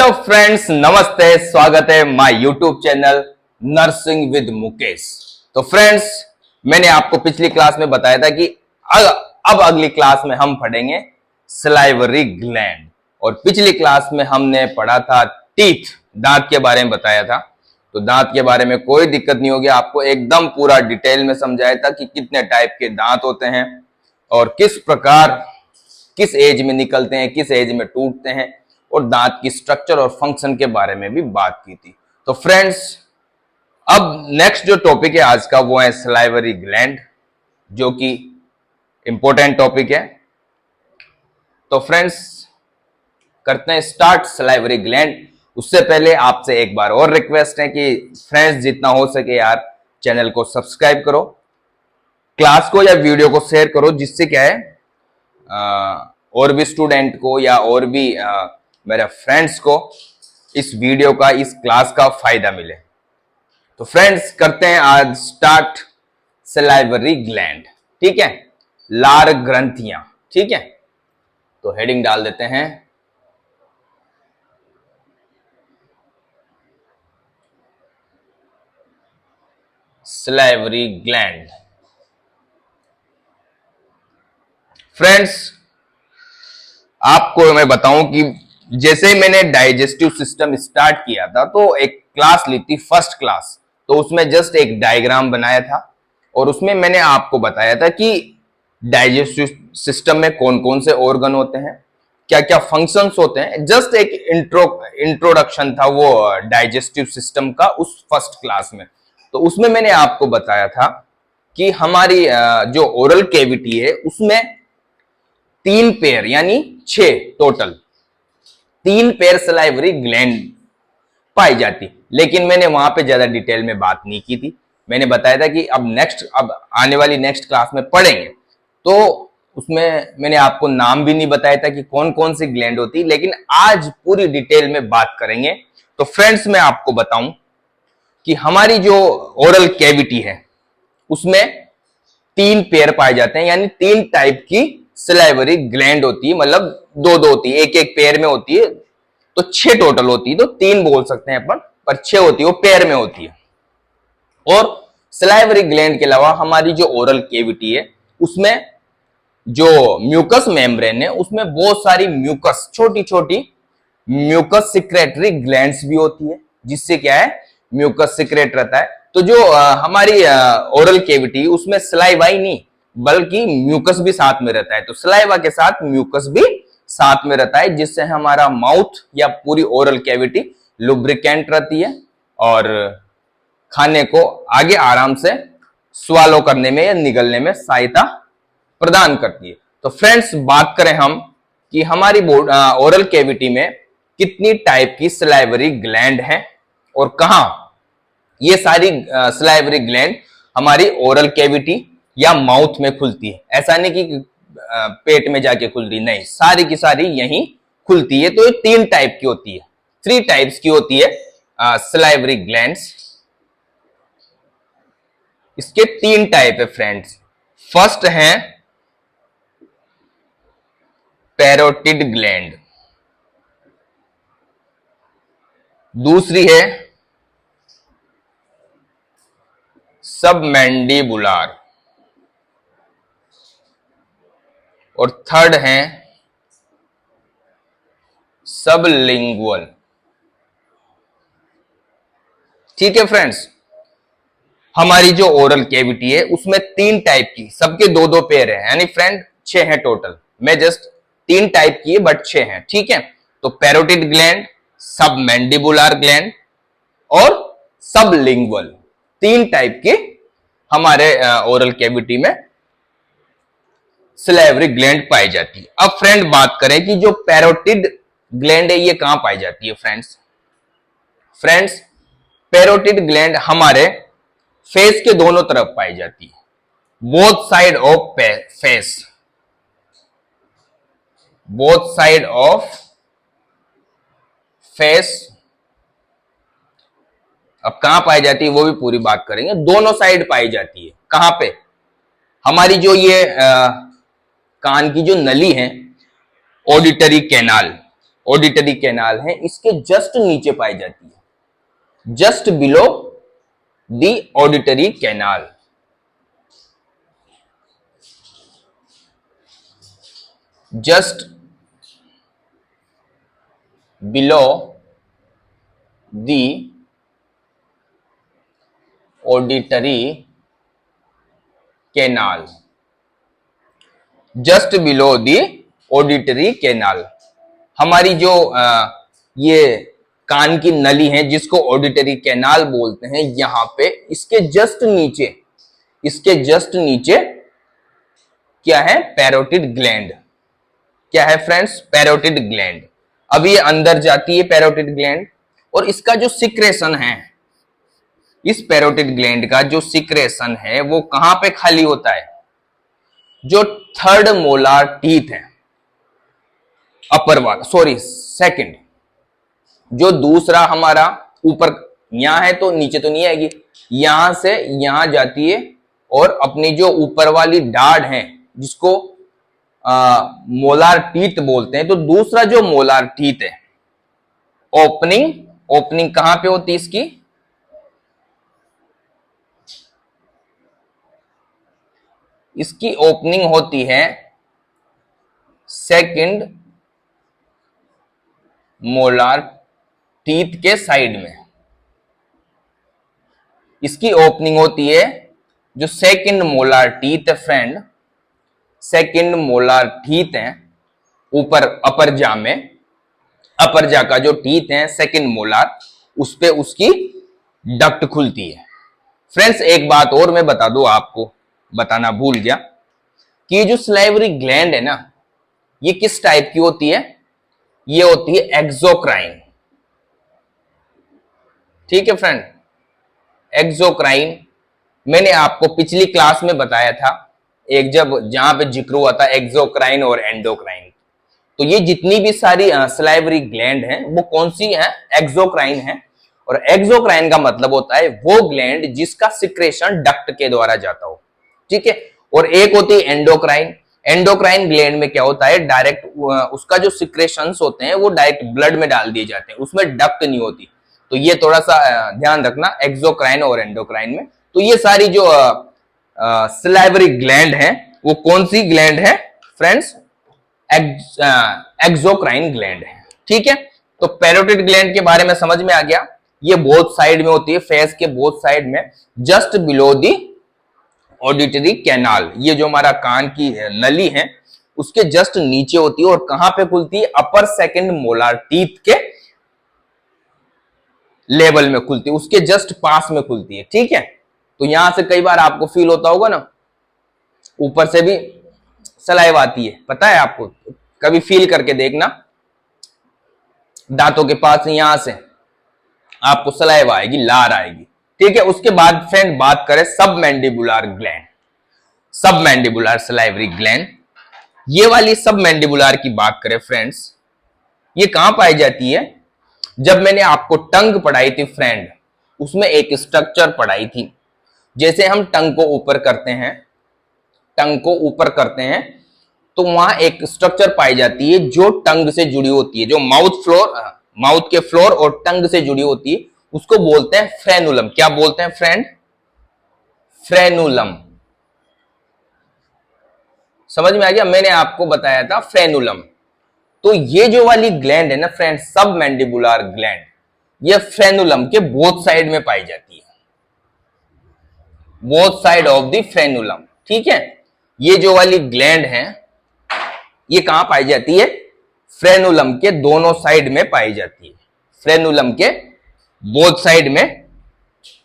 Hello friends, नमस्ते। स्वागत है my YouTube channel nursing with Mukesh. तो फ्रेंड्स, मैंने आपको पिछली क्लास में बताया था कि अब अगली क्लास में हम पढ़ेंगे सलाइवरी ग्लैंड। और पिछली क्लास में हमने पढ़ा था टीथ, दांत के बारे में बताया था। तो दांत के बारे में कोई दिक्कत नहीं होगी, आपको एकदम पूरा डिटेल में समझाया था कि कितने टाइप के दांत होते हैं और किस प्रकार किस एज में निकलते हैं, किस एज में टूटते हैं, और दांत की स्ट्रक्चर और फंक्शन के बारे में भी बात की थी। तो फ्रेंड्स, अब नेक्स्ट जो टॉपिक है आज का वो है सलाइवरी ग्लैंड, जो कि इंपॉर्टेंट टॉपिक है। तो फ्रेंड्स, करते हैं स्टार्ट सलाइवरी ग्लैंड। उससे पहले आपसे एक बार और रिक्वेस्ट है कि फ्रेंड्स, जितना हो सके यार चैनल को सब्सक्राइब करो, क्लास को या वीडियो को शेयर करो, जिससे क्या है और भी स्टूडेंट को या और भी मेरे फ्रेंड्स को इस वीडियो का, इस क्लास का फायदा मिले। तो फ्रेंड्स, करते हैं आज स्टार्ट सलाइवरी ग्लैंड। ठीक है, लार ग्रंथियां। ठीक है, तो हेडिंग डाल देते हैं सलाइवरी ग्लैंड। फ्रेंड्स, आपको मैं बताऊं कि जैसे ही मैंने डाइजेस्टिव सिस्टम स्टार्ट किया था तो एक क्लास ली थी, फर्स्ट क्लास। तो उसमें जस्ट एक डायग्राम बनाया था और उसमें मैंने आपको बताया था कि डाइजेस्टिव सिस्टम में कौन कौन से ऑर्गन होते हैं, क्या क्या फंक्शंस होते हैं। जस्ट एक इंट्रोडक्शन था वो डाइजेस्टिव सिस्टम का उस फर्स्ट क्लास में। तो उसमें मैंने आपको बताया था कि हमारी जो ओरल कैविटी है उसमें 3 पेयर यानी 6 टोटल 3 पेयर सलाइवरी ग्लैंड पाई जाती। लेकिन मैंने वहां पे ज्यादा डिटेल में बात नहीं की थी। मैंने बताया था कि अब आने वाली नेक्स्ट क्लास में पढ़ेंगे, तो उसमें मैंने आपको नाम भी नहीं बताया था कि कौन कौन सी ग्लैंड होती, लेकिन आज पूरी डिटेल में बात करेंगे। तो फ्रेंड्स, मैं आपको बताऊं कि हमारी जो ओरल कैविटी है उसमें 3 पेयर पाए जाते हैं, यानी 3 टाइप की सलाइवरी ग्लैंड होती है। मतलब दो होती है, एक एक पेयर में होती है। तो 6 टोटल होती है, तो 3 बोल सकते हैं अपन, पर 6 होती है, वो पेयर में होती है। और सलाइवरी ग्लैंड के अलावा हमारी जो ओरल कैविटी है उसमें जो म्यूकस मेम्ब्रेन है उसमें बहुत सारी म्यूकस, छोटी छोटी म्यूकस सिक्रेटरी ग्लैंड्स भी होती है, जिससे क्या है म्यूकस सिक्रेट रहता है। तो जो हमारी ओरल कैविटी उसमें सलाइवा ही नहीं बल्कि म्यूकस भी साथ में रहता है। तो सलाइवा के साथ म्यूकस भी साथ में रहता है, जिससे हमारा माउथ या पूरी ओरल कैविटी लुब्रिकेंट रहती है और खाने को आगे आराम से स्वालो करने में या निगलने में सहायता प्रदान करती है। तो फ्रेंड्स, बात करें हम कि हमारी ओरल कैविटी में कितनी टाइप की सलाइवरी ग्लैंड है और कहां ये सारी सलाइवरी ग्लैंड हमारी ओरल कैविटी या माउथ में खुलती है। ऐसा नहीं कि पेट में जाके खुल रही, नहीं, सारी की सारी यहीं खुलती है। तो ये 3 टाइप की होती है, 3 टाइप्स की होती है सलाइवरी ग्लैंड्स। इसके 3 टाइप है फ्रेंड्स। फर्स्ट है पैरोटिड ग्लैंड, दूसरी है सबमैंडिबुलर, और थर्ड है सबलिंगुअल। ठीक है फ्रेंड्स, हमारी जो ओरल कैविटी है उसमें 3 टाइप की, सबके 2-2 पेयर है, यानी फ्रेंड 6 हैं टोटल। मैं जस्ट 3 टाइप की है बट 6 हैं। ठीक है, तो पैरोटिड ग्लैंड, सबमैंडिबुलर ग्लैंड और सबलिंगुअल, 3 टाइप के हमारे ओरल कैविटी में सलाइवरी ग्लैंड पाई जाती है। अब फ्रेंड, बात करें कि जो पैरोटिड ग्लैंड है ये कहां पाई जाती है। फ्रेंड्स, पैरोटिड ग्लैंड हमारे फेस के दोनों तरफ पाई जाती है, both side of face, both side of face. अब कहां पाई जाती है वो भी पूरी बात करेंगे। दोनों साइड पाई जाती है। कहां पे? हमारी जो ये कान की जो नली है, ऑडिटरी कैनाल, ऑडिटरी कैनाल है, इसके जस्ट नीचे पाई जाती है, just below the auditory canal. Just below the auditory canal, just below the auditory canal. हमारी जो ये कान की नली है जिसको ऑडिटरी कैनाल बोलते हैं, यहां पे इसके जस्ट नीचे, इसके जस्ट नीचे क्या है? Parotid gland. क्या है फ्रेंड्स? Parotid gland. अब ये अंदर जाती है पैरोटिड ग्लैंड, और इसका जो सिक्रेशन है, इस पैरोटिड ग्लैंड का जो सिक्रेशन है वो कहां पे खाली होता है? जो थर्ड मोलार टीथ है, अपर वाला, सॉरी सेकंड, जो दूसरा हमारा ऊपर यहां है तो नीचे तो नहीं आएगी, यहां से यहां जाती है, और अपनी जो ऊपर वाली डाढ़ है जिसको मोलार टीथ बोलते हैं, तो दूसरा जो मोलार टीथ है, ओपनिंग, ओपनिंग कहां पे होती है इसकी? इसकी ओपनिंग होती है सेकंड मोलार टीथ के साइड में। इसकी ओपनिंग होती है जो सेकंड मोलार टीथ है फ्रेंड, सेकंड मोलार टीथ है ऊपर अपर जा में, अपर जा का जो टीथ है सेकंड मोलार, उस पे उसकी डक्ट खुलती है। फ्रेंड्स एक बात और मैं बता दूं आपको, बताना भूल गया, कि ये जो सलाइवरी ग्लैंड है ना, ये किस टाइप की होती है? ये होती है एक्सोक्राइन। ठीक है फ्रेंड, एक्सोक्राइन। मैंने आपको पिछली क्लास में बताया था, एक जब जहां पे जिक्र हुआ था एक्सोक्राइन और एंडोक्राइन, तो ये जितनी भी सारी सलाइवरी ग्लैंड हैं वो कौन सी हैं? एक्सोक्राइन है। और एक्सोक्राइन का मतलब होता है वो ग्लैंड जिसका सिक्रेशन डक्ट के द्वारा जाता हो। ठीक है, और एक होती है एंडोक्राइन। एंडोक्राइन ग्लैंड में क्या होता है? डायरेक्ट उसका जो सिक्रेशंस होते हैं वो डायरेक्ट ब्लड में डाल दिए जाते हैं, उसमें डक्ट नहीं होती। तो ये थोड़ा सा ध्यान रखना एक्सोक्राइन और एंडोक्राइन में। तो ये सारी जो सलाइवरी ग्लैंड है वो कौन सी ग्लैंड है फ्रेंड्स? एक्सोक्राइन ग्लैंड है। ठीक है, तो पैरोटिड ग्लैंड के बारे में समझ में आ गया। ये बोथ साइड में होती है, फेस के बोथ साइड में, just below the auditory canal. ये जो हमारा कान की नली है उसके जस्ट नीचे होती है, और कहां पे खुलती है? अपर सेकंड मोलार टीथ के लेवल में खुलती है, उसके जस्ट पास में खुलती है। ठीक है, तो यहां से कई बार आपको फील होता होगा ना, ऊपर से भी सलाइव आती है, पता है आपको? कभी फील करके देखना, दांतों के पास यहां से आपको सलाइव आएगी, लार आएगी। ठीक है, उसके बाद फ्रेंड बात करें सब मैंडिबुलर ग्लैंड, सब मैंडिबुलर सलाइवरी ग्लैंड। ये वाली सब मैंडिबुलर की बात करें फ्रेंड्स, ये कहां पाई जाती है? जब मैंने आपको टंग पढ़ाई थी फ्रेंड, उसमें एक स्ट्रक्चर पढ़ाई थी, जैसे हम टंग को ऊपर करते हैं, टंग को ऊपर करते हैं, तो वहां एक स्ट्रक्चर पाई जाती है जो टंग से जुड़ी होती है, जो माउथ फ्लोर, माउथ के फ्लोर और टंग से जुड़ी होती है, उसको बोलते हैं फ्रेनुलम। क्या बोलते हैं फ्रेंड? फ्रेनुलम। समझ में आ गया? मैंने आपको बताया था फ्रेनुलम। तो ये जो वाली ग्लैंड है ना फ्रेंड, सब मैंडिबुलर ग्लैंड, ये फ्रेनुलम के बोथ साइड में पाई जाती है, both side of the frenulum. ठीक है, ये जो वाली ग्लैंड है ये कहां पाई जाती है? फ्रेनुलम के दोनों साइड में पाई जाती है, फ्रेनुलम के बोथ साइड में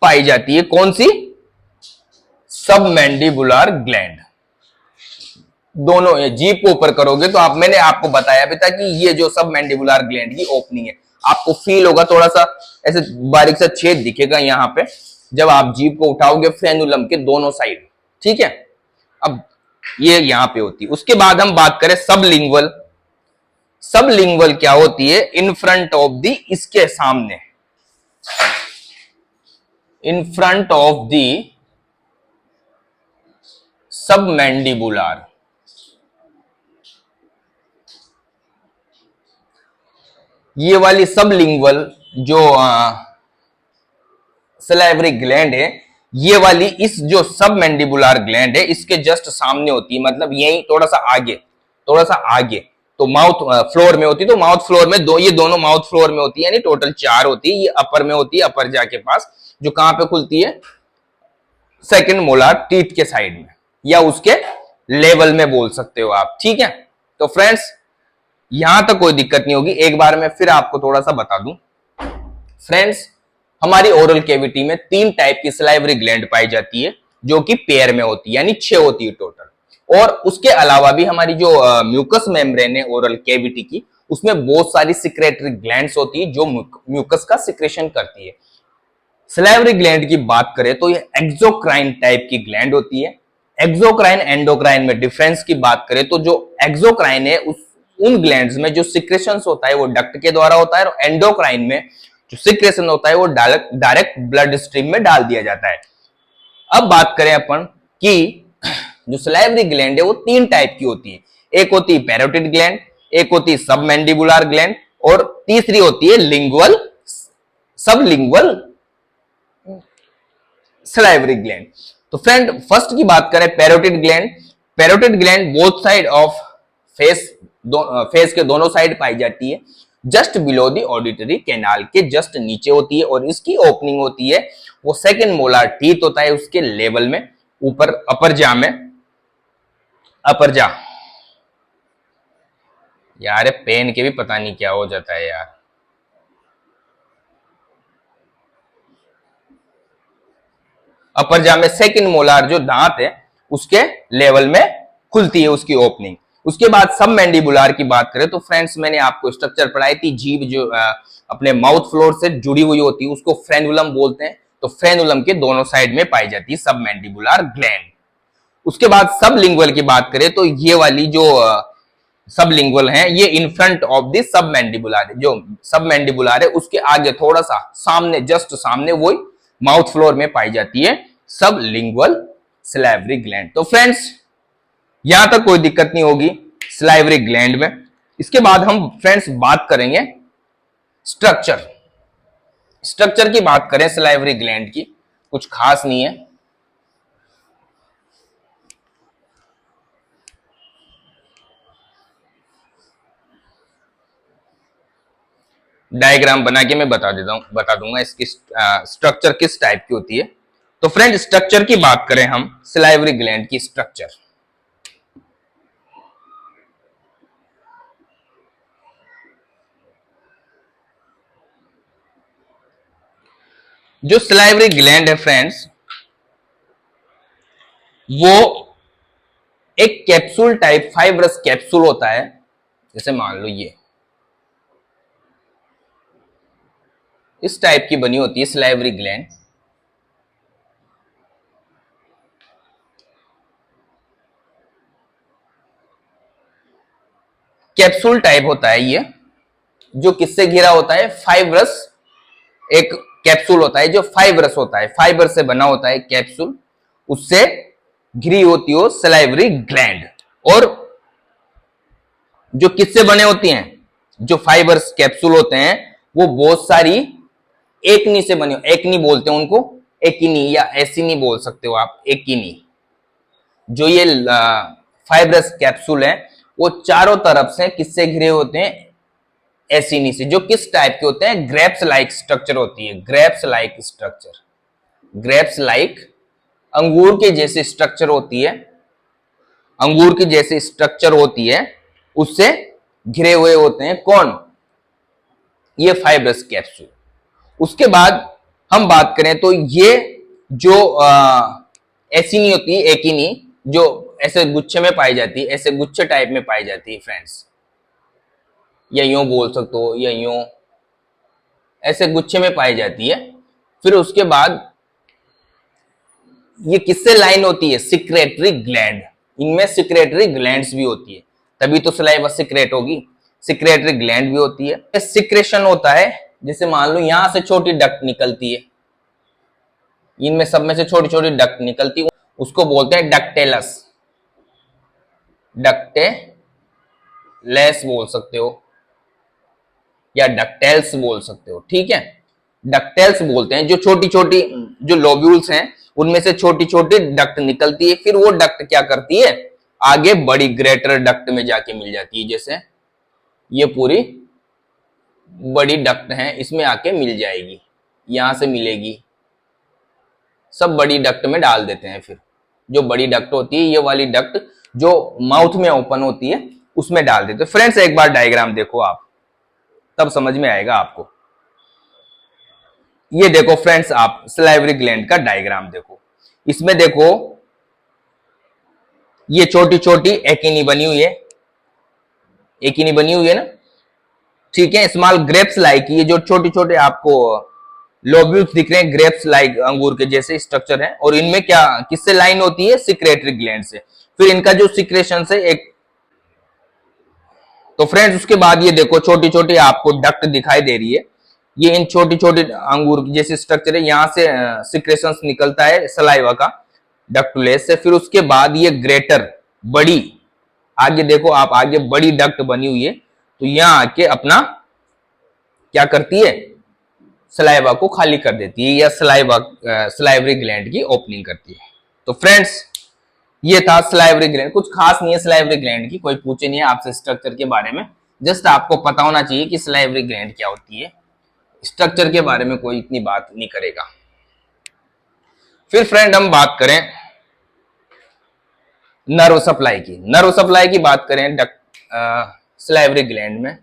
पाई जाती है। कौन सी? सब मैंडिबुलर ग्लैंड। दोनों जीभ को ऊपर करोगे तो आप, मैंने आपको बताया भी था कि ये जो सब मैंडिबुलर ग्लैंड की ओपनिंग है, आपको फील होगा थोड़ा सा ऐसे बारीक सा छेद दिखेगा यहां पे, जब आप जीभ को उठाओगे फ्रेनुलम के दोनों साइड। ठीक है, अब ये यहां पे होती है। उसके बाद हम बात करें सबलिंगुअल। सबलिंगुअल क्या होती है? इन फ्रंट ऑफ दी, इसके सामने, इन फ्रंट ऑफ दी सब मैंडिबुलर, ये वाली सबलिंगुअल जो सलाइवरी ग्लैंड है, ये वाली इस जो सब मैंडिबुलर ग्लैंड है इसके जस्ट सामने होती है, मतलब यही थोड़ा सा आगे तो माउथ फ्लोर में होती है। तो माउथ फ्लोर में ये दोनों माउथ फ्लोर में होती है, यानी टोटल 4 होती है। ये अपर में होती है, अपर जा के पास, जो कहां पे खुलती है, सेकंड मोलार टीथ के साइड में, या उसके लेवल में बोल सकते हो आप, ठीक है। तो फ्रेंड्स यहां तक कोई दिक्कत नहीं होगी। एक बार मैं फिर आपको थोड़ा सा बता दूं फ्रेंड्स, हमारी ओरल कैविटी में 3 टाइप की सलाइवरी ग्लैंड पाई जाती है, जो कि पेयर में होती है, यानी 6 होती है टोटल। और उसके अलावा भी हमारी जो म्यूकस मेम्ब्रेन है ओरल कैविटी की, उसमें बहुत सारी सिक्रेटरी ग्लैंड्स होती है जो म्यूकस का सिक्रेशन करती है। सलाइवरी ग्लैंड की बात करें तो ये एक्सोक्राइन टाइप की ग्लैंड होती है। एक्सोक्राइन एंडोक्राइन में डिफरेंस की बात करें तो जो एक्सोक्राइन है उन ग्लैंड्स में जो सिक्रेशन होता है वो डक्ट के द्वारा होता है, और एंडोक्राइन में जो सिक्रेशन होता है वो डायरेक्ट ब्लड स्ट्रीम में डाल दिया जाता है। अब बात करें अपन कि जो सलाइवरी ग्लैंड है वो 3 टाइप की होती है। एक होती है पैरोटिड ग्लैंड, एक होती है सबमैंडिबुलर ग्लैंड, और तीसरी होती है सबलिंगुअल सलाइवरी ग्लैंड। तो फ्रेंड फर्स्ट की बात करें parotid gland. Parotid gland both side of face के दोनों साइड पाई जाती है, just below the auditory canal के जस्ट नीचे होती है, और इसकी ओपनिंग होती है वो सेकंड मोलार टीथ होता है उसके लेवल में, ऊपर अपर जा में, अपर जा। यार पेन के भी पता नहीं क्या हो जाता है यार। अपर जा में सेकंड मोलार जो दांत है उसके लेवल में खुलती है उसकी ओपनिंग। उसके बाद सब मैंडिबुलर की बात करें तो फ्रेंड्स मैंने आपको स्ट्रक्चर पढ़ाई थी, जीभ जो अपने माउथ फ्लोर से जुड़ी हुई होती है उसको फ्रेनुलम बोलते हैं। तो फ्रेनुलम के दोनों साइड में पाई जाती है सब मैंडिबुलर ग्लैंड। उसके बाद सब लिंगुअल की बात करें तो ये वाली जो सब लिंगुअल है ये in front of the sub mandibular, जो सब मैंडिबुलर है उसके आगे थोड़ा सा सामने, जस्ट सामने वही माउथ फ्लोर में पाई जाती है सब लिंगुअल सलाइवरी ग्लैंड। तो फ्रेंड्स यहां तक कोई दिक्कत नहीं होगी सलाइवरी ग्लैंड में। इसके बाद हम फ्रेंड्स बात करेंगे स्ट्रक्चर। स्ट्रक्चर की बात करें सलाइवरी ग्लैंड की, कुछ खास नहीं है। डायग्राम बना के मैं बता दूंगा इसकी स्ट्रक्चर किस टाइप की होती है। तो फ्रेंड स्ट्रक्चर की बात करें हम सलाइवरी ग्लैंड की स्ट्रक्चर, जो सलाइवरी ग्लैंड है फ्रेंड्स वो एक कैप्सूल टाइप फाइब्रस कैप्सूल होता है। जैसे मान लो ये इस टाइप की बनी होती है सलाइवरी ग्लैंड। कैप्सूल टाइप होता है ये, जो किससे घिरा होता है, फाइब्रस। एक कैप्सूल होता है जो फाइब्रस होता है, फाइबर से बना होता है कैप्सूल, उससे घिरी होती हो सलाइवरी ग्लैंड। और जो किससे बने होती हैं, जो फाइबर्स कैप्सूल होते हैं वो बहुत सारी एकनी से बने, एकनी बोलते हैं उनको, एकिनी या एसिनी बोल सकते हो आप, एकिनी। जो ये फाइब्रस कैप्सूल है वो चारों तरफ से किससे घिरे होते हैं, एसिनी से। जो किस टाइप के होते हैं, ग्रेप्स लाइक स्ट्रक्चर होती है, grapes like structure, grapes like अंगूर के जैसे स्ट्रक्चर होती है, अंगूर की जैसी स्ट्रक्चर होती है, उससे घिरे हुए होते हैं कौन, ये फाइब्रस कैप्सूल। उसके बाद हम बात करें तो ये जो एसिनी होती है, एकिनी, जो ऐसे गुच्छे में पाई जाती है, ऐसे गुच्छे टाइप में पाई जाती है फ्रेंड्स, या यूं बोल सकते हो, या यूं ऐसे गुच्छे में पाई जाती है। फिर उसके बाद ये किससे लाइन होती है, सिक्रेटरी ग्लैंड। इनमें सिक्रेटरी ग्लैंड्स भी होती है, तभी तो सलाइवा सिक्रेट होगी, सिक्रेटरी ग्लैंड भी होती है। सिक्रेशन होता है, जैसे मान लो यहां से छोटी डक्ट निकलती है, इनमें सब में से छोटी छोटी डक्ट निकलती है, उसको बोलते हैं डक्टेलस, डक्टेलेस बोल सकते हो। या डक्टेल्स बोल सकते हो, ठीक है। डक्टेल्स बोलते हैं जो छोटी छोटी जो लोब्यूल्स हैं उनमें से छोटी छोटी डक्ट निकलती है, फिर वो डक्ट क्या करती है, आगे बड़ी ग्रेटर डक्ट में जाके मिल जाती है। जैसे ये पूरी बड़ी डक्ट है, इसमें आके मिल जाएगी, यहां से मिलेगी, सब बड़ी डक्ट में डाल देते हैं। फिर जो बड़ी डक्ट होती है, ये वाली डक्ट जो माउथ में ओपन होती है उसमें डाल देते हैं। फ्रेंड्स एक बार डायग्राम देखो आप, तब समझ में आएगा आपको। ये देखो फ्रेंड्स, आप सलाइवरी ग्लैंड का डायग्राम देखो, इसमें देखो ये छोटी छोटी एकिनी बनी हुई है, एकिनी बनी हुई है ना, ठीक है। स्मॉल ग्रेप्स लाइक, ये जो छोटे छोटे आपको लोब्यूल्स दिख रहे हैं, ग्रेप्स लाइक अंगूर के जैसे स्ट्रक्चर है, और इनमें क्या किससे लाइन होती है, सिक्रेटरी ग्लैंड से। फिर इनका जो सिक्रेशन से एक, तो फ्रेंड्स उसके बाद ये देखो छोटी छोटी आपको डक्ट दिखाई दे रही है, ये इन छोटी छोटी अंगूर की जैसे स्ट्रक्चर है, यहां से सिक्रेशन निकलता है सलाइवा का डक्टुलेस से। फिर उसके बाद ये ग्रेटर बड़ी, आगे देखो आप, आगे बड़ी डक्ट बनी हुई है, तो यहां आके अपना क्या करती है, सलाइवा को खाली कर देती है, या सलाइवरी ग्लैंड की ओपनिंग करती है। तो फ्रेंड्स ये था सलाइवरी ग्लैंड, कुछ खास नहीं है सलाइवरी ग्लैंड की, कोई पूछे नहीं है आपसे स्ट्रक्चर के बारे में, जस्ट आपको पता होना चाहिए कि सलाइवरी ग्लैंड क्या होती है, स्ट्रक्चर के बारे में कोई इतनी बात नहीं करेगा। फिर फ्रेंड हम बात करें नर्व सप्लाई की, नर्व सप्लाई की बात करें सलाइवरी ग्लैंड में,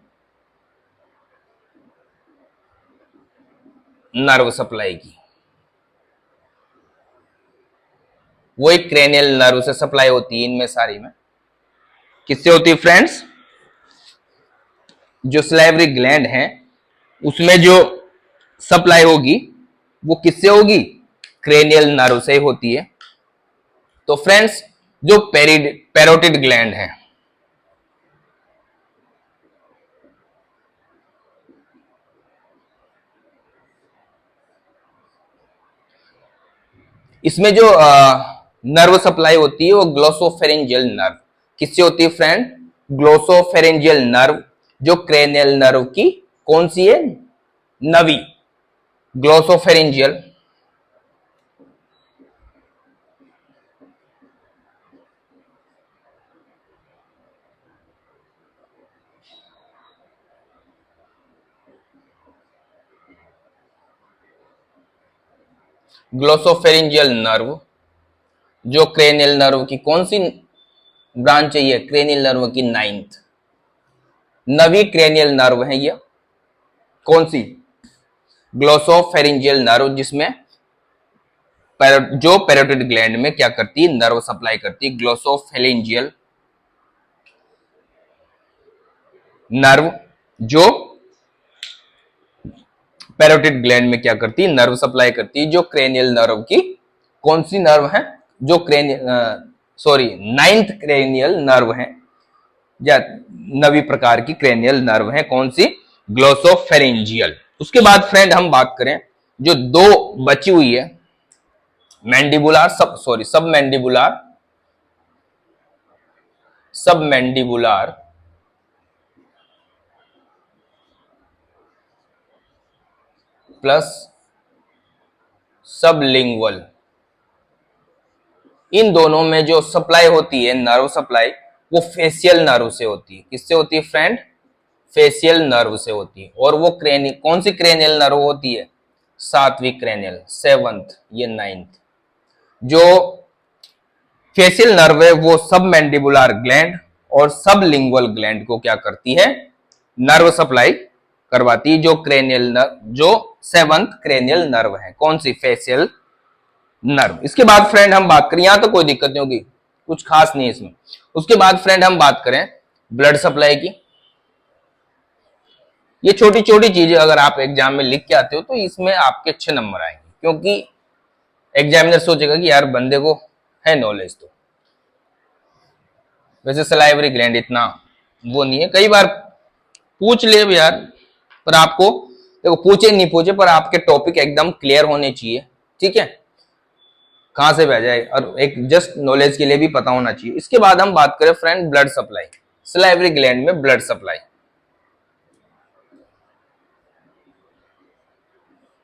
नर्व सप्लाई की, वो एक क्रेनियल नर्व से सप्लाई होती है, इनमें सारी में किससे होती है फ्रेंड्स, जो सलाइवरी ग्लैंड है उसमें जो सप्लाई होगी वो किससे होगी, क्रेनियल नर्व से होती है। तो फ्रेंड्स जो पैरोटिड ग्लैंड है, इसमें जो नर्व सप्लाई होती है वो ग्लोसोफेरिंजियल नर्व किससे होती है फ्रेंड, ग्लोसोफेरिंजियल नर्व जो क्रेनियल नर्व की कौन सी है, नवी, ग्लोसोफेरिंजियल, ग्लोसोफेरिंजियल नर्व जो क्रेनियल नर्व की कौन सी ब्रांच है, ये क्रेनियल नर्व की नाइन्थ, नवी क्रेनियल नर्व है ये, कौन सी, ग्लोसोफेरिंजियल नर्व, जिसमें जो पैरोटिड ग्लैंड में क्या करती है, नर्व सप्लाई करती है, ग्लोसोफेरिंजियल नर्व जो पैरोटिड ग्लैंड में क्या करती है, नर्व सप्लाई करती है, जो क्रेनियल नर्व की कौन सी नर्व है, जो नाइन्थ क्रेनियल नर्व है, या नवी प्रकार की क्रेनियल नर्व है, कौन सी, ग्लोसोफेरिंजियल। उसके बाद फ्रेंड हम बात करें जो दो बची हुई है मैंडिबुलर सब मैंडिबुलर प्लस सबलिंगुअल, इन दोनों में जो सप्लाई होती है नर्व सप्लाई वो फेशियल नर्व से होती है, किससे होती है फ्रेंड, फेशियल नर्व से होती है। और वो कौन सी क्रेनियल नर्व होती है, सातवीं क्रेनियल, सेवंथ, ये नाइन्थ। जो फेशियल नर्व है वो सब मैंडिबुलर ग्लैंड और सब लिंगुअल ग्लैंड को क्या करती है, नर्व सप्लाई करवाती है, जो क्रेनियल नर्व, जो सेवंथ क्रेनियल नर्व है, कौन सी, फेशियल नर्व। इसके बाद फ्रेंड हम बात करें, यहां तो कोई दिक्कत नहीं होगी, कुछ खास नहीं है इसमें। उसके बाद फ्रेंड हम बात करें ब्लड सप्लाई की, ये छोटी छोटी चीजें अगर आप एग्जाम में लिख के आते हो तो इसमें आपके अच्छे नंबर आएंगे, क्योंकि एग्जामिनर सोचेगा कि यार बंदे को है नॉलेज। तो वैसे सलाइवरी ग्लैंड इतना वो नहीं है, कई बार पूछ ले यार, पर आपको देखो पूछे नहीं पूछे पर आपके टॉपिक एकदम क्लियर होने चाहिए, ठीक है, कहां से बह जाए, और एक जस्ट नॉलेज के लिए भी पता होना चाहिए। इसके बाद हम बात करें friend blood supply, salivary gland में ब्लड सप्लाई,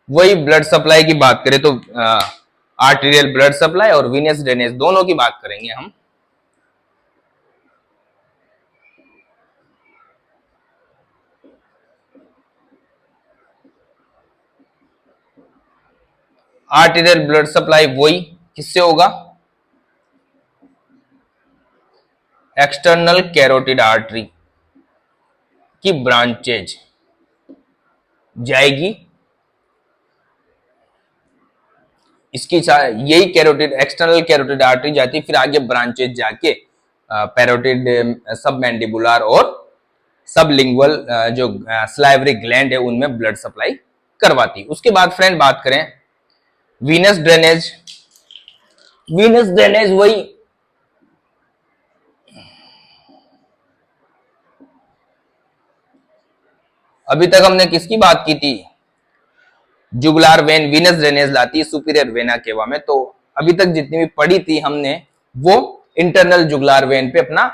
वही ब्लड सप्लाई की बात करें तो आर्टेरियल ब्लड सप्लाई और वीनस ड्रेनेज दोनों की बात करेंगे हम। आर्टेरियल ब्लड सप्लाई वही किससे होगा, एक्सटर्नल कैरोटिड आर्टरी की ब्रांचेज जाएगी, इसकी यही कैरोटिड एक्सटर्नल कैरोटिड आर्टरी जाती है, फिर आगे ब्रांचेज जाके पैरोटिड सब मैंडिबुलर और सब लिंगुअल जो स्लाइवरी ग्लैंड है उनमें ब्लड सप्लाई करवाती। उसके बाद फ्रेंड बात करें वीनस ड्रेनेज। वीनस ड्रेनेज वही अभी तक हमने किसकी बात की थी, जुगुलार वेन वीनस ड्रेनेज लाती है सुपीरियर वेना केवा में। तो अभी तक जितनी भी पढ़ी थी हमने वो इंटरनल जुगुलार वेन पे अपना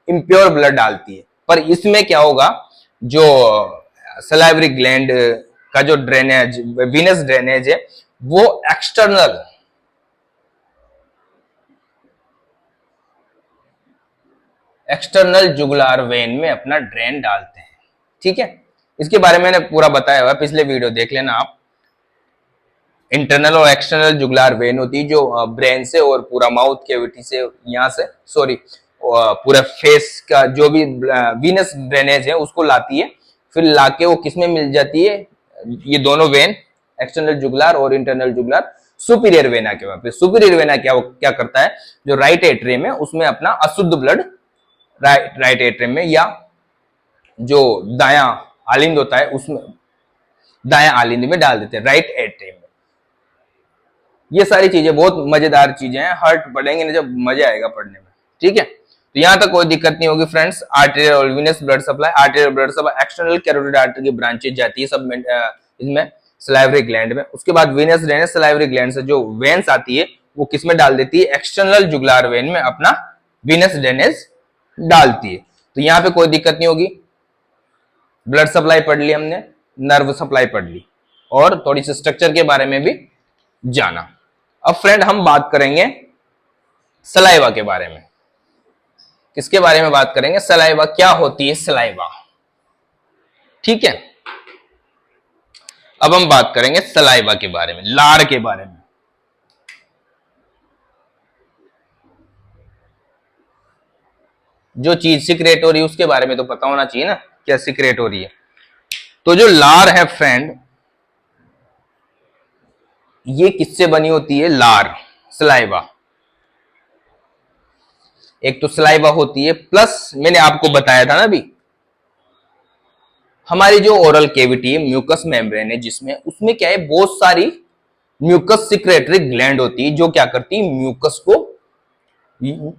इम्प्योर ब्लड डालती है। पर इसमें क्या होगा, जो सलाइवरी ग्लैंड का जो ड्रेनेज वीनस ड्रेनेज है वो एक्सटर्नल जुगुलार वेन में अपना ड्रेन डालते हैं। ठीक है, इसके बारे में मैंने पूरा बताया हुआ है, पिछले वीडियो देख लेना आप। इंटरनल और एक्सटर्नल जुगुलार वेन होती है जो ब्रेन से और पूरा माउथ कैविटी से यहाँ से सॉरी पूरा फेस का जो भी वीनस ड्रेनेज है उसको लाती है, फिर लाके वो किसमें मिल जाती है, ये दोनों वेन एक्सटर्नल जुगुलार और इंटरनल जुगुलार सुपीरियर वेना के वहां पे। सुपीरियर वेना क्या करता है, जो राइट एट्रियम है उसमें अपना अशुद्ध ब्लड राइट एट्रियम में, या जो दाया आलिंद होता है उसमें दाया आलिंद में डाल देते हैं, राइट एट्रियम में। ये सारी चीजें बहुत मजेदार चीजें हैं, हर्ट पढ़ेंगे ना जब मजा आएगा पढ़ने में। ठीक है, तो यहां तक कोई दिक्कत नहीं होगी फ्रेंड्स। आर्टेरियल और venous blood supply, arterial blood supply external carotid artery की ब्रांचेज जाती है सब इसमें सलाइवरी ग्लैंड में। उसके बाद वीनस ड्रेनेज सलाइवरी ग्लैंड से जो वेन्स आती है वो किसमें डाल देती है, एक्सटर्नल जुगुलार वेन में अपना वीनस ड्रेनेज डालती है। तो यहाँ पे कोई दिक्कत नहीं होगी। ब्लड सप्लाई पढ़ ली हमने, नर्व सप्लाई पढ़ ली और थोड़ी सी स्ट्रक्चर के बारे में भी जाना। अब फ्रेंड हम बात करेंगे सलाइवा के बारे में। किसके बारे में बात करेंगे, सलाइवा क्या होती है सलाइवा। ठीक है, अब हम बात करेंगे सलाइवा के बारे में, लार के बारे में। जो चीज सीक्रेट हो रही है उसके बारे में तो पता होना चाहिए ना, क्या सीक्रेट हो रही है। तो जो लार है फ्रेंड, ये किससे बनी होती है, लार सलाइवा। एक तो सलाइवा होती है, प्लस मैंने आपको बताया था ना अभी, हमारी जो ओरल केविटी है म्यूकस मेम्ब्रेन है जिसमें, उसमें क्या है, बहुत सारी म्यूकस सिक्रेटरी ग्लैंड होती है जो क्या करती है, म्यूकस को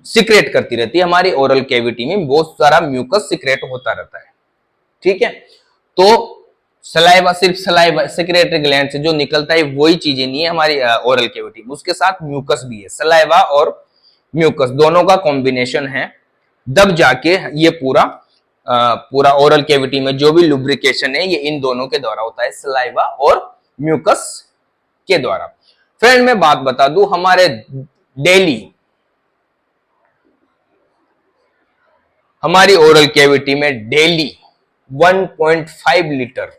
सिक्रेट करती रहती है। हमारी ओरल केविटी में बहुत सारा म्यूकस सिक्रेट होता रहता है। ठीक है, तो सलाइवा सिर्फ सलाइवा सिक्रेटरी ग्लैंड से जो निकलता है वही चीजें नहीं है हमारी ओरल केविटी में, उसके साथ म्यूकस भी है। सलाइवा और म्यूकस दोनों का कॉम्बिनेशन है, तब जाके ये पूरा ओरल केविटी में जो भी लुब्रिकेशन है ये इन दोनों के द्वारा होता है, सलाइवा और म्यूकस के द्वारा। फ्रेंड मैं बात बता दूं, हमारी ओरल कैविटी में डेली 1.5 लीटर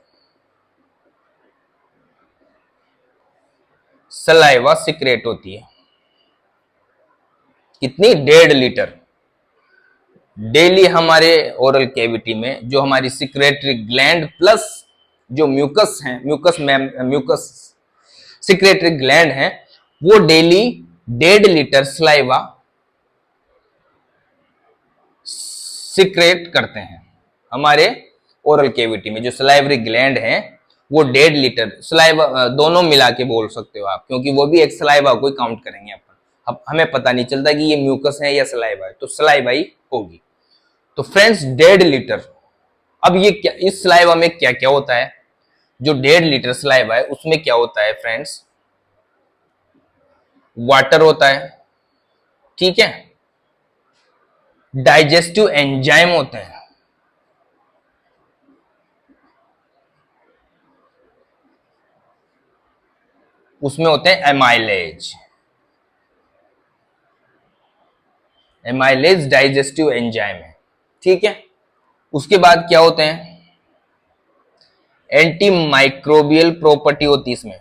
सलाइवा सिक्रेट होती है। कितनी, 1.5 लीटर डेली हमारे ओरल कैविटी में। जो हमारी सिक्रेटरी ग्लैंड प्लस जो म्यूकस है, म्यूकस सिक्रेटरी ग्लैंड है, वो डेली 1.5 लीटर सलाइवा सिक्रेट करते हैं। हमारे ओरल केविटी में जो सलाइवरी ग्लैंड है वो 1.5 लीटर सलाइवा, दोनों मिला के बोल सकते हो आप, क्योंकि वो भी एक सलाइवा को काउंट करेंगे अपन। अब हमें पता नहीं चलता कि ये म्यूकस है या सलाइवा है, तो सलाइवा ही होगी। तो फ्रेंड्स 1.5 लीटर। अब ये क्या, इस सलाइवा में क्या क्या होता है, जो 1.5 लीटर सलाइवा है उसमें क्या होता है फ्रेंड्स, वाटर होता है। ठीक है, डाइजेस्टिव एंजाइम होते हैं, उसमें होते हैं एमाइलेज। एमाइलेज डाइजेस्टिव एंजाइम है, ठीक है। उसके बाद क्या होते हैं, एंटी माइक्रोबियल प्रॉपर्टी होती है इसमें,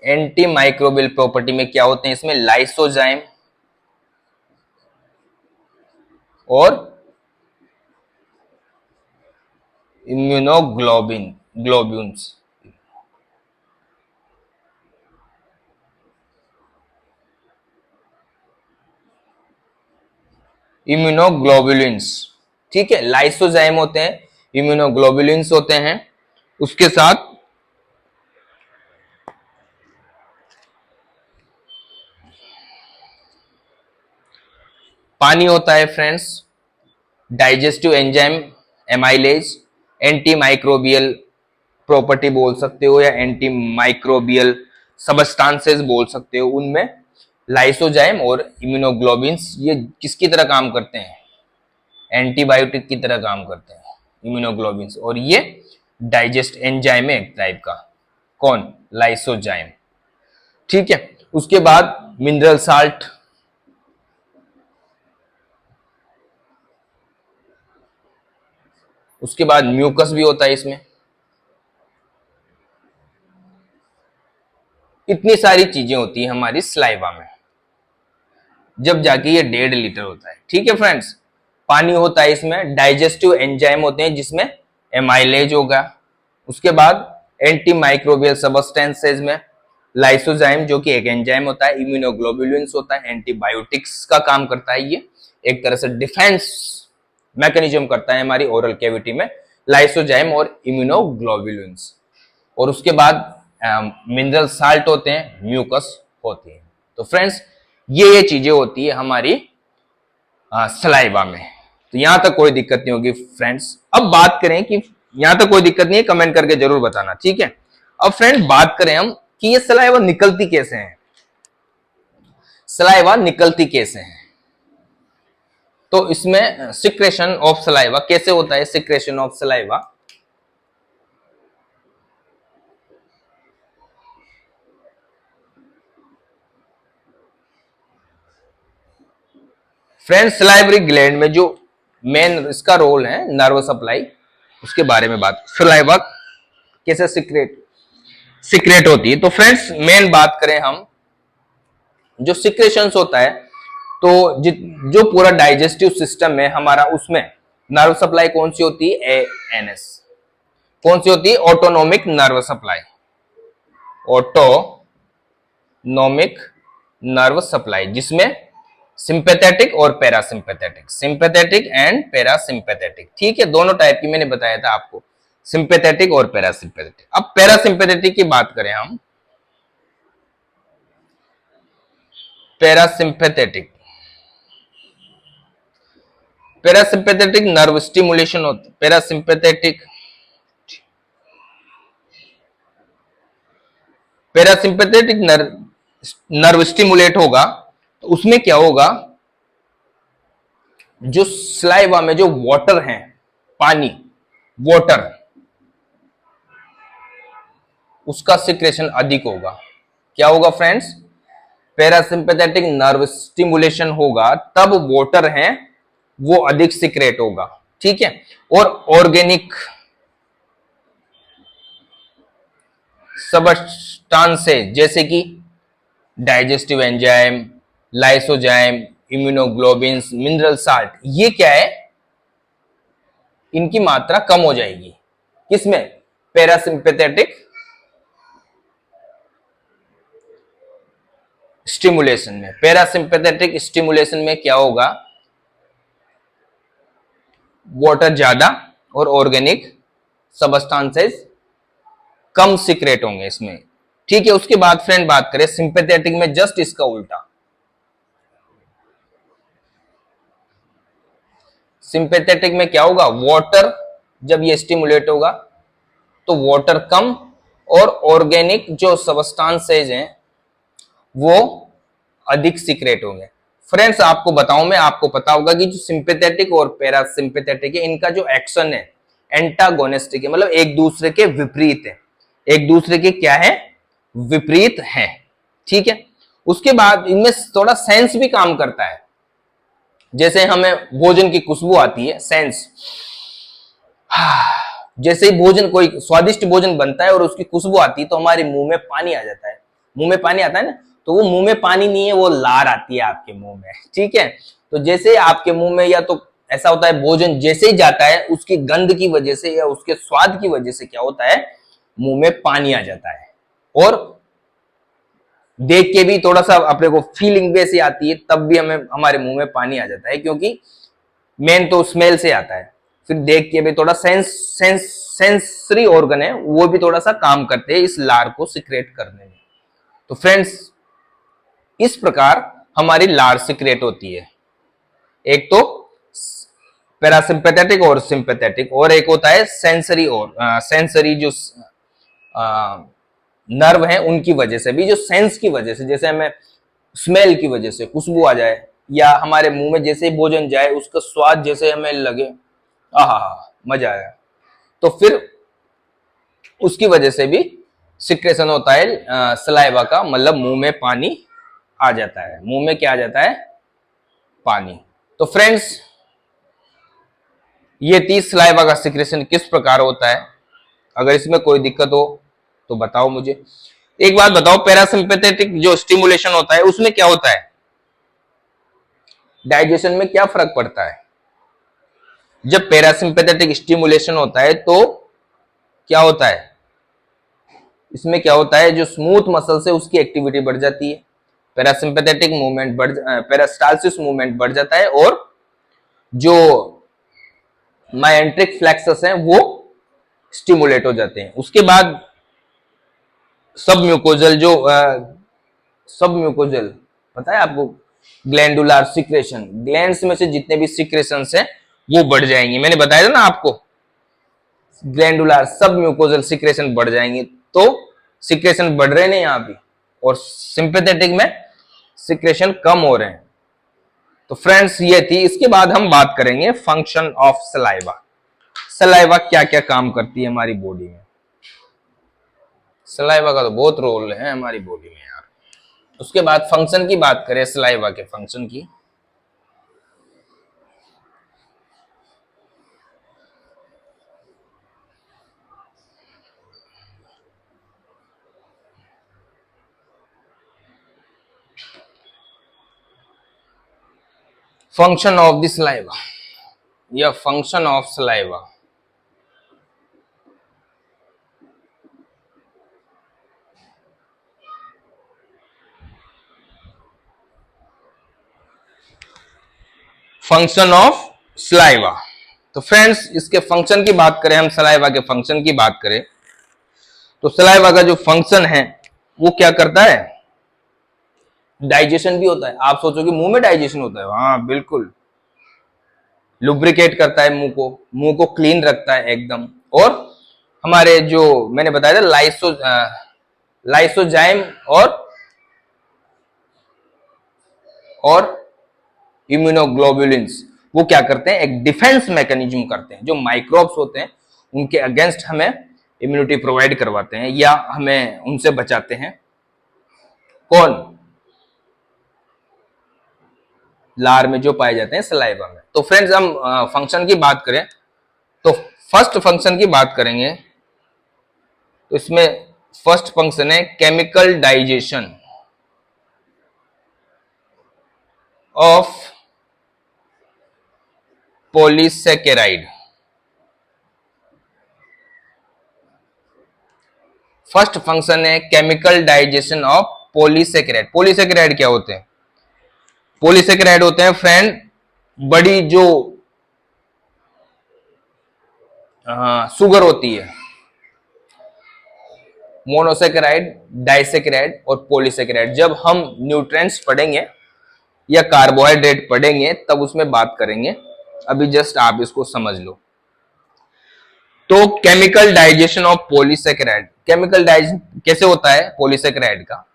एंटी माइक्रोबियल प्रॉपर्टी में क्या होते हैं, इसमें लाइसोजाइम और ग्लोब्यून्स। इम्यूनोग्लोबुलिन्स, ठीक है। लाइसोजाइम होते हैं, इम्यूनोग्लोबुलिन्स होते हैं। उसके साथ पानी होता है friends, digestive enzyme amylase, anti microbial property बोल सकते हो या एंटी माइक्रोबियल सबस्टांसेस बोल सकते हो। उनमें लाइसोजाइम और इम्यूनोग्लोबिन्स ये किसकी तरह काम करते हैं, एंटीबायोटिक की तरह काम करते हैं इम्यूनोग्लोबिन्स, और ये डाइजेस्ट एंजाइम है एक टाइप का, कौन, लाइसोजाइम, ठीक है। उसके बाद मिनरल साल्ट, उसके बाद म्यूकस भी होता है इसमें। इतनी सारी चीजें होती है हमारी सलाइवा में, जब जाके ये 1.5 लीटर होता है, ठीक है फ्रेंड्स। पानी होता है इसमें, डाइजेस्टिव एंजाइम होते हैं जिसमें एमाइलेज होगा। उसके बाद एंटी माइक्रोबियल सबस्टेंसेज में लाइसोजाइम जो कि एक एंजाइम होता है, इम्यूनोग्लोबुलिन्स होता है, एंटीबायोटिक्स का काम करता है, ये एक तरह से डिफेंस मैकेनिज्म करता है हमारी ओरल कैविटी में, लाइसोजाइम और इम्यूनोग्लोबुलिन्स। और उसके बाद मिनरल साल्ट होते हैं, म्यूकस होती है। तो फ्रेंड्स ये चीजें होती है हमारी सलाइवा में। तो यहां तक कोई दिक्कत नहीं होगी फ्रेंड्स। अब बात करें कि यहां तक कोई दिक्कत नहीं है, कमेंट करके जरूर बताना, ठीक है। अब फ्रेंड बात करें हम कि ये सलाइवा निकलती कैसे है, सलाइवा निकलती कैसे है। तो इसमें सिक्रेशन ऑफ सलाइवा कैसे होता है, secretion of saliva, friends salivary gland में जो मेन इसका रोल है नर्व सप्लाई, उसके बारे में बात, सलाइवा कैसे सिक्रेट होती है। तो फ्रेंड्स मेन बात करें हम, जो सिक्रेशंस होता है, तो जो पूरा डाइजेस्टिव सिस्टम है हमारा, उसमें नर्व सप्लाई कौन सी होती है, एएनएस, कौन सी होती है, autonomic nerve supply, autonomic nerve supply, जिसमें सिंपैथेटिक और पैरासिंपैथेटिक, सिंपैथेटिक एंड पैरासिंपैथेटिक, ठीक है, दोनों टाइप की मैंने बताया था आपको, सिंपैथेटिक और पैरासिंपैथेटिक। अब पैरासिंपैथेटिक की बात करें हम, पैरासिंपैथेटिक, पैरासिंपैथेटिक नर्व स्टिमुलेशन होती, पैरासिंपैथेटिक नर्व स्टिमुलेट होगा, तो उसमें क्या होगा, जो स्लाइवा में जो वाटर है, पानी, वाटर, उसका सिक्रेशन अधिक होगा। क्या होगा फ्रेंड्स, पैरासिंपैथेटिक नर्व स्टिमुलेशन होगा, तब वाटर है वो अधिक सिक्रेट होगा, ठीक है। और ऑर्गेनिक सबस्टांसेस जैसे कि digestive enzyme, lysozyme, immunoglobins, mineral salt, ये क्या है, इनकी मात्रा कम हो जाएगी, किसमें, पैरासिंपैथेटिक स्टिमुलेशन में। पैरासिंपैथेटिक स्टिमुलेशन में क्या होगा, वाटर ज्यादा और ऑर्गेनिक सबस्टांसेस कम सीक्रेट होंगे इसमें, ठीक है। उसके बाद फ्रेंड बात करें सिंपैथेटिक में, जस्ट इसका उल्टा, सिंपैथेटिक में क्या होगा, वाटर जब ये स्टिमुलेट होगा तो वाटर कम और ऑर्गेनिक जो सबस्टांसेज हैं वो अधिक सीक्रेट होंगे। फ्रेंड्स आपको बताऊं, मैं आपको पता होगा कि जो सिंपैथेटिक और पैरासिम्पैथेटिक है, इनका जो एक्शन है एंटागोनिस्टिक है, मतलब एक दूसरे के विपरीत है, एक दूसरे के क्या है, विपरीत है। ठीक है, उसके बाद इनमें थोड़ा सेंस भी काम करता है। जैसे हमें भोजन की खुशबू आती है, सेंस, जैसे ही भोजन, कोई स्वादिष्ट भोजन बनता है और उसकी खुशबू आती है तो हमारे मुंह में पानी आ जाता है, मुंह में पानी आता है ना, तो वो मुंह में पानी नहीं है, वो लार आती है आपके मुंह में। ठीक है, तो जैसे आपके मुंह में, या तो ऐसा होता है भोजन जैसे ही जाता है उसकी गंध की वजह से या उसके स्वाद की वजह से क्या होता है, मुंह में पानी आ जाता है, और देख के भी थोड़ा सा अपने को फीलिंग वैसी आती है, तब भी हमें हमारे मुंह में पानी आ जाता है, क्योंकि मेन तो स्मेल से आता है। फिर देख के भी थोड़ा सेंसरी ऑर्गन है, वो भी थोड़ा सा काम करते हैं इस लार को सिक्रेट करने में। तो फ्रेंड्स इस प्रकार हमारी लार सिक्रेट होती है। एक तो पैरासिम्पैथेटिक और सिंपैथेटिक, और एक होता है सेंसरी, और सेंसरी जो नर्व है उनकी वजह से भी, जो सेंस की वजह से, जैसे हमें स्मेल की वजह से खुशबू आ जाए, या हमारे मुंह में जैसे ही भोजन जाए उसका स्वाद जैसे हमें लगे, आहा मजा आया, तो फिर उसकी वजह से भी सिक्रेशन होता है सलाइवा का, मतलब मुंह में पानी आ जाता है, मुंह में क्या आ जाता है, पानी। तो फ्रेंड्स ये 30 सलाइवा का सिक्रेशन किस प्रकार होता है, अगर इसमें कोई दिक्कत हो तो बताओ मुझे। एक बात बताओ, पैरासिम्पैथेटिक जो स्टिमुलेशन होता है उसमें क्या होता है, डाइजेशन में क्या फर्क पड़ता है। जब पैरासिम्पैथेटिक स्टिमुलेशन होता है तो क्या होता है, इसमें क्या होता है, जो स्मूथ मसल से उसकी एक्टिविटी बढ़ जाती है, पैरासिम्पैथेटिक मूवमेंट बढ़, पेरिस्टालसिस मूवमेंट बढ़ जाता है, और जो माइंट्रिक फ्लेक्सस हैं वो स्टिमुलेट हो जाते हैं। उसके बाद सब म्यूकोजल, जो सब म्यूकोजल पता है आपको, ग्लैंडुलर सिक्रेशन, ग्लैंड्स में से जितने भी सिक्रेशंस हैं वो बढ़ जाएंगे, मैंने बताया था ना आपको, ग्लैंडुलर सब म्यूकोजल सिक्रेशन बढ़ जाएंगे। तो सिक्रेशन बढ़ रहे हैं यहाँ भी, और सिंपैथेटिक में सिक्रेशन कम हो रहे हैं। तो फ्रेंड्स ये थी। इसके बाद हम बात करेंगे फंक्शन ऑफ सलाइवा। सलाइवा क्या क्या काम करती है हमारी बॉडी में। सलाइवा का तो बहुत रोल है हमारी बॉडी में यार। उसके बाद फंक्शन की बात करें, सलाइवा के फंक्शन की, फंक्शन ऑफ द सलाइवा या function of saliva. Function of saliva. तो फ्रेंड्स इसके फंक्शन की बात करें, हम सलाइवा के फंक्शन की बात करें तो सलाइवा का जो फंक्शन है वो क्या करता है, डाइजेशन भी होता है। आप सोचोगे मुंह में डाइजेशन होता है, हाँ बिल्कुल, लुब्रिकेट करता है मुंह को क्लीन रखता है एकदम। और हमारे जो मैंने बताया था लाइसोजाइम और इम्यूनोग्लोबुलिन्स, वो क्या करते हैं, एक डिफेंस मैकेनिज्म करते हैं, जो माइक्रोब्स होते हैं उनके अगेंस्ट हमें इम्यूनिटी प्रोवाइड करवाते हैं या हमें उनसे बचाते हैं। कौन, लार में जो पाए जाते हैं सलाइवा में। तो फ्रेंड्स हम फंक्शन की बात करें तो फर्स्ट फंक्शन की बात करेंगे, तो इसमें फर्स्ट फंक्शन है chemical digestion of polysaccharide. First function है chemical digestion of polysaccharide. Polysaccharide क्या होते हैं, पॉलीसेकेराइड होते हैं फ्रेंड बड़ी जो शुगर होती है, मोनोसेकेराइड, डाइसेकेराइड और पॉलीसेकेराइड। जब हम न्यूट्रिएंट्स पढ़ेंगे या कार्बोहाइड्रेट पढ़ेंगे तब उसमें बात करेंगे, अभी जस्ट आप इसको समझ लो। तो chemical digestion of polysaccharide, chemical digestion कैसे होता है पॉलीसेकेराइड का।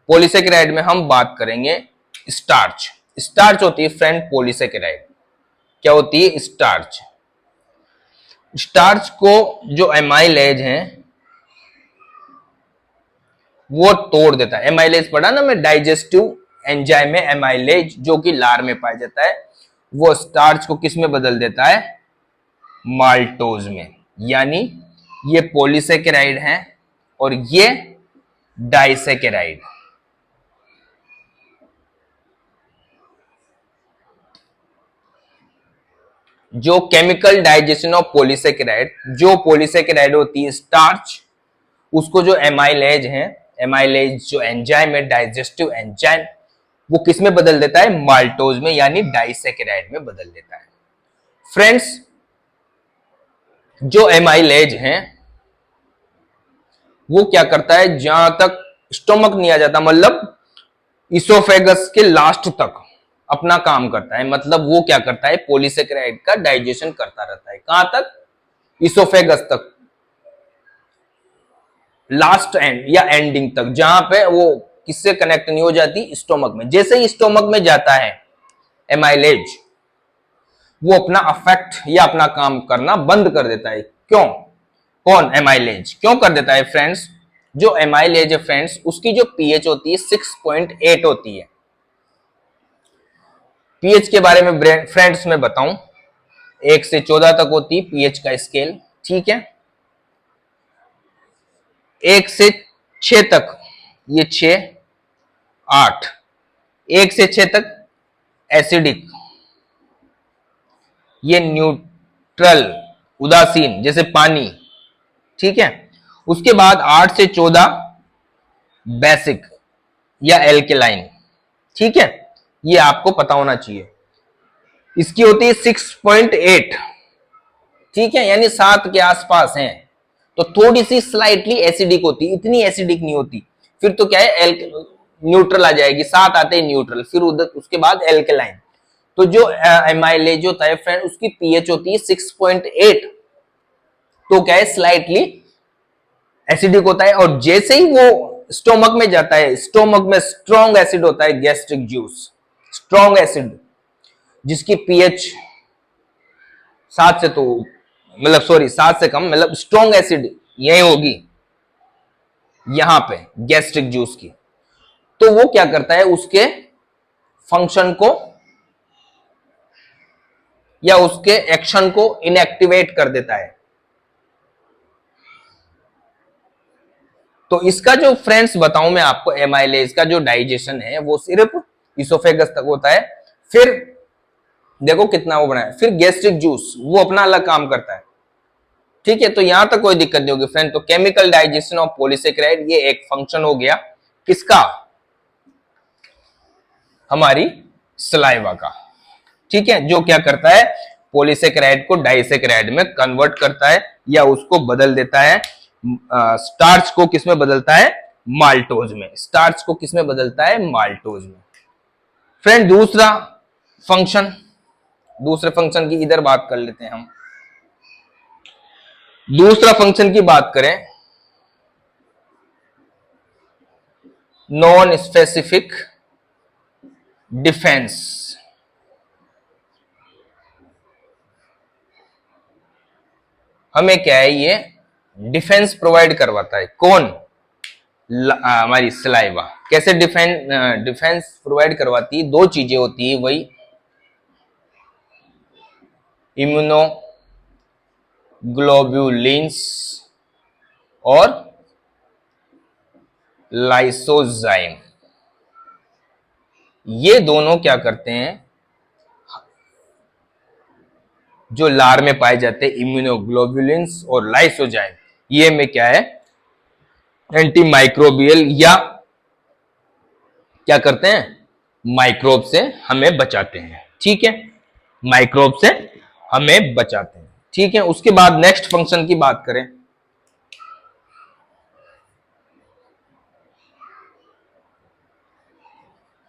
पॉलीसेकेराइड में हम बात करेंगे स्टार्च। स्टार्च होती है फ्रेंड पॉलीसेकेराइड। क्या होती है? स्टार्च। स्टार्च को जो एमाइलेज है वो तोड़ देता है। एमाइलेज पढ़ा ना मैं, डाइजेस्टिव एंजाइम में एमाइलेज जो कि लार में पाया जाता है, वो स्टार्च को किस में बदल देता है? माल्टोज में। यानी ये पॉलीसेकेराइड है और ये डाइसेकेराइड। जो केमिकल डाइजेशन ऑफ पॉलीसेकेराइड, जो पॉलीसेकेराइड होती है स्टार्च, उसको जो एमाइलेज है, एमाइलेज जो एंजाइम है, डाइजेस्टिव एंजाइम, वो किस में बदल देता है? माल्टोज में, यानी डाइसेकेराइड में बदल देता है। फ्रेंड्स, जो एमाइलेज है वो क्या करता है? जहां तक स्टोमक नहीं आ जाता, मतलब इसोफेगस के लास्ट तक अपना काम करता है। मतलब वो क्या करता है? पॉलीसेकेराइड का डाइजेशन करता रहता है। कहां तक? इसोफेगस तक, लास्ट एंड या एंडिंग तक, जहां पे वो किससे कनेक्ट नहीं हो जाती? स्टोमक में। जैसे ही स्टोमक में जाता है एमाइलेज, वो अपना अफेक्ट या अपना काम करना बंद कर देता है। क्यों? कौन? एमाइलेज। क्यों कर देता है फ्रेंड्स? जो एमाइलेज है फ्रेंड्स, उसकी जो पीएच होती है 6.8 होती है। पीएच के बारे में फ्रेंड्स मैं बताऊं, 1 से 14 तक होती है पीएच का स्केल, ठीक है। 1 से 6 तक, ये 6, 8, 1 से 6 तक एसिडिक, ये न्यूट्रल, उदासीन, जैसे पानी, ठीक है। उसके बाद 8 से 14 बेसिक या एल्केलाइन, ठीक है। ये आपको पता होना चाहिए। इसकी होती है 6.8, ठीक है, यानी 7 के आसपास है। तो थोड़ी सी स्लाइटली एसिडिक होती, इतनी एसिडिक नहीं होती। फिर तो क्या है? न्यूट्रल आ जाएगी, 7 आते हैं न्यूट्रल, फिर उधर उसके बाद एल्केलाइन। तो जो एमाइलेज होता है फ्रेंड, उसकी पीएच होती है 6.8, तो क्या है? स्लाइटली एसिडिक होता है। और जैसे ही वो स्टोमक में जाता है, स्टोमक में स्ट्रॉन्ग एसिड होता है, गैस्ट्रिक जूस, स्ट्रॉन्ग एसिड, जिसकी पीएच 7 से, तो मतलब सॉरी 7 से कम, मतलब स्ट्रॉन्ग एसिड यही होगी यहां पे गैस्ट्रिक जूस की। तो वो क्या करता है? उसके फंक्शन को या उसके एक्शन को इनएक्टिवेट कर देता है। तो इसका जो फ्रेंड्स बताऊं मैं आपको, एमाइलेज का जो डाइजेशन है वो सिर्फ इसोफेगस तक होता है। फिर देखो कितना वो बनाया, फिर गैस्ट्रिक जूस वो अपना अलग काम करता है, ठीक है। तो यहां तक कोई दिक्कत नहीं होगी फ्रेंड। तो केमिकल डाइजेशन ऑफ पॉलीसेकेराइड, ये एक फंक्शन हो गया किसका? हमारी सलाइवा का, ठीक है। जो क्या करता है? पॉलीसेकेराइड को डाइसेकेराइड में कन्वर्ट करता है या उसको बदल देता है। स्टार्च को किसमें बदलता है? माल्टोज में। स्टार्च को किसमें बदलता है? माल्टोज में। फ्रेंड, दूसरा फंक्शन, दूसरे फंक्शन की इधर बात कर लेते हैं हम। दूसरा फंक्शन की बात करें, नॉन स्पेसिफिक डिफेंस। हमें क्या है? ये डिफेंस प्रोवाइड करवाता है। कौन? हमारी सलाइवा। कैसे डिफेंस प्रोवाइड करवाती है? 2 चीजें होती है, वही इम्यूनो ग्लोब्यूलिन्स और लाइसोजाइम। ये दोनों क्या करते हैं? जो लार में पाए जाते हैं इम्यूनोग्लोबुलिन्स और लाइसोजाइम, ये में क्या है? एंटी माइक्रोबियल, या क्या करते हैं? माइक्रोब से हमें बचाते हैं, ठीक है। माइक्रोब से हमें बचाते हैं, ठीक है। उसके बाद नेक्स्ट फंक्शन की बात करें,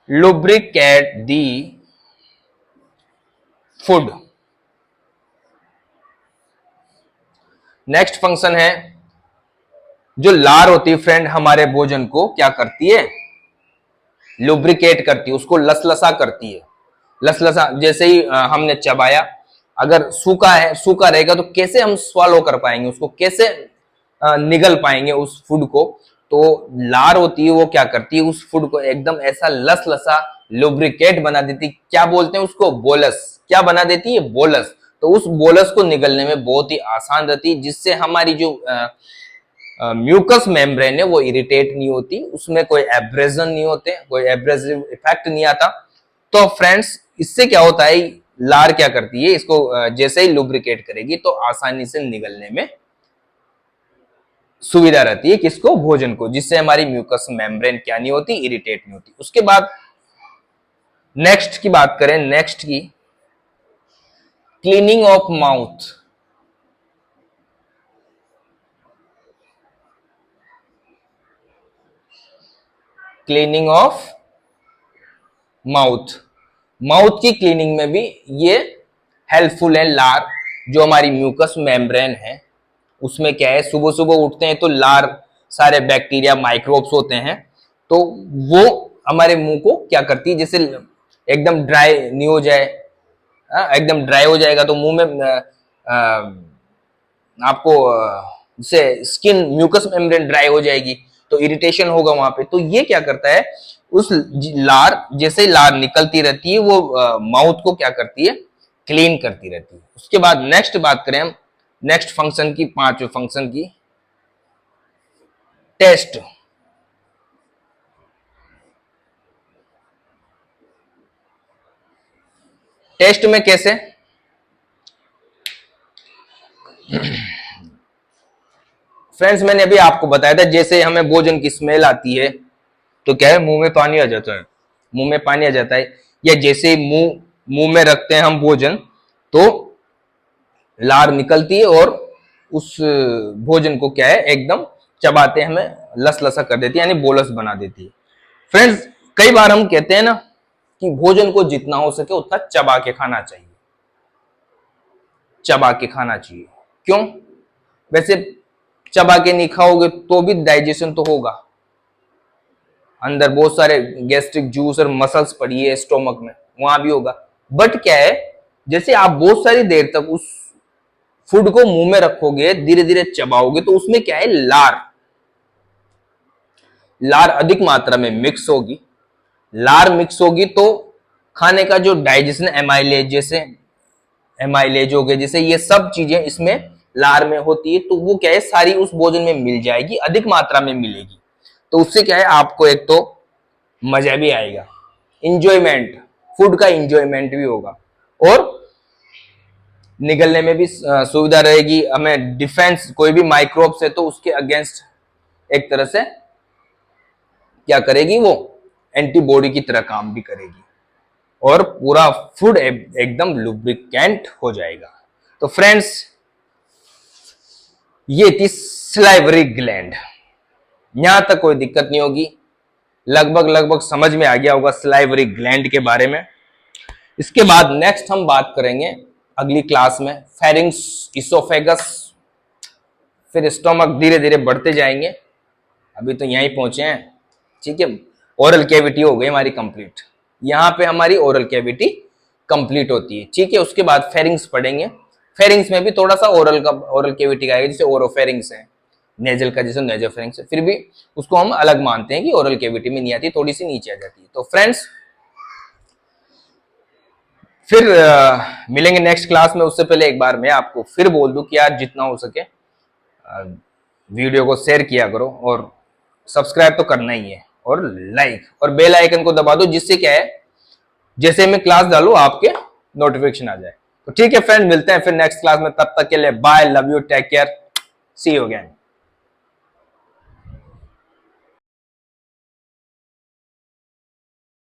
लुब्रिकेट दी फूड। नेक्स्ट फंक्शन है, जो लार होती है फ्रेंड, हमारे भोजन को क्या करती है? लुब्रिकेट करती है, उसको लसलसा करती है। लसलसा, जैसे ही हमने चबाया, अगर सूखा है, सूखा रहेगा तो कैसे हम स्वालो कर पाएंगे उसको, कैसे निगल पाएंगे उस फूड को। तो लार होती है वो क्या करती है, उस फूड को एकदम ऐसा लसलसा लुब्रिकेट बना देती, क्या बोलते हैं उसको, बोलस, क्या बना देती है, बोलस। तो उस बोलस को निगलने में बहुत ही आसान रहती है, जिससे हमारी जो म्यूकस मेम्ब्रेन है वो इरिटेट नहीं होती, उसमें कोई एब्रेजन नहीं होते, कोई एब्रेसिव इफेक्ट नहीं आता। तो फ्रेंड्स, इससे क्या होता है, लार क्या करती है, इसको जैसे ही लुब्रिकेट करेगी तो आसानी से निगलने में सुविधा रहती है, किसको, भोजन को, जिससे हमारी म्यूकस मेम्ब्रेन क्या नहीं होती, इरिटेट नहीं होती। उसके बाद नेक्स्ट की बात करें, नेक्स्ट की cleaning of mouth. Cleaning of mouth, mouth की क्लीनिंग में भी ये हेल्पफुल है लार। जो हमारी म्यूकस मेम्ब्रेन है उसमें क्या है, सुबह सुबह उठते हैं तो लार, सारे बैक्टीरिया माइक्रोब्स होते हैं, तो वो हमारे मुंह को क्या करती है, जैसे एकदम ड्राई नहीं हो जाए, एकदम ड्राई हो जाएगा तो मुंह में आपको जैसे स्किन म्यूकस मेम्ब्रेन ड्राई हो जाएगी तो इरिटेशन होगा वहां पे। तो ये क्या करता है, उस लार, जैसे लार निकलती रहती है वो माउथ को क्या करती है, क्लीन करती रहती है। उसके बाद नेक्स्ट बात करें हम, नेक्स्ट फंक्शन की, पांचवें फंक्शन की, टेस्ट। टेस्ट में कैसे, फ्रेंड्स मैंने अभी आपको बताया था, जैसे हमें भोजन की स्मेल आती है तो क्या है, मुंह में पानी आ जाता है, मुंह में पानी आ जाता है, या जैसे मुंह में रखते हैं हम भोजन तो लार निकलती है और उस भोजन को क्या है, एकदम चबाते हमें लसलसा कर देती है, यानी बोलस बना देती है। फ्रेंड्स, कई बार हम कहते हैं ना कि भोजन को जितना हो सके उतना चबा के खाना चाहिए, चबा के खाना चाहिए। क्यों, वैसे चबा के नहीं खाओगे तो भी डाइजेशन तो होगा, अंदर बहुत सारे गैस्ट्रिक जूस और मसल्स पड़ी है स्टोमक में, वहां भी होगा। बट क्या है, जैसे आप बहुत सारी देर तक उस फूड को मुंह में रखोगे, धीरे धीरे चबाओगे, तो उसमें क्या है, लार, लार अधिक मात्रा में मिक्स होगी। लार मिक्स होगी तो खाने का जो डाइजेशन, एमाइलेज, जैसे एमाइलेज हो गए, जैसे ये सब चीजें इसमें लार में होती है, तो वो क्या है, सारी उस भोजन में मिल जाएगी, अधिक मात्रा में मिलेगी। तो उससे क्या है, आपको एक तो मजा भी आएगा, इंजॉयमेंट, फूड का इंजॉयमेंट भी होगा, और निगलने में भी सुविधा रहेगी। हमें डिफेंस, कोई भी माइक्रोब्स है तो उसके अगेंस्ट एक तरह से क्या करेगी, वो एंटीबॉडी की तरह काम भी करेगी, और पूरा फूड एकदम लुब्रिकेंट हो जाएगा। तो फ्रेंड्स, ये थी सलाइवरी ग्लैंड, यहां तक कोई दिक्कत नहीं होगी, लगभग समझ में आ गया होगा सलाइवरी ग्लैंड के बारे में। इसके बाद नेक्स्ट हम बात करेंगे अगली क्लास में फेरिंग्स, इसोफेगस, फिर स्टोमक, धीरे धीरे बढ़ते जाएंगे, अभी तो यहीं पहुंचे हैं, ठीक है। ओरल कैविटी हो गई हमारी कंप्लीट, यहाँ पे हमारी ओरल कैविटी कंप्लीट होती है, ठीक है। उसके बाद फेरिंग्स पढ़ेंगे, फेरिंग्स में भी थोड़ा सा ओरल कैविटी का आएगा, जैसे ओरोफेरिंग्स है, नेजल का जैसे नेजोफेरिंग्स है, फिर भी उसको हम अलग मानते हैं कि ओरल कैविटी में नहीं आती, थोड़ी सी नीचे आ जाती है। तो फ्रेंड्स, फिर मिलेंगे नेक्स्ट क्लास में। उससे पहले एक बार मैं आपको फिर बोल दूं कि यार जितना हो सके वीडियो को शेयर किया करो, और सब्सक्राइब तो करना ही है, और लाइक और बेल आइकन को दबा दो, जिससे क्या है, जैसे मैं क्लास डालू आपके नोटिफिकेशन आ जाए। तो ठीक है फ्रेंड, मिलते हैं फिर नेक्स्ट क्लास में, तब तक के लिए bye, love you, take care, see you again.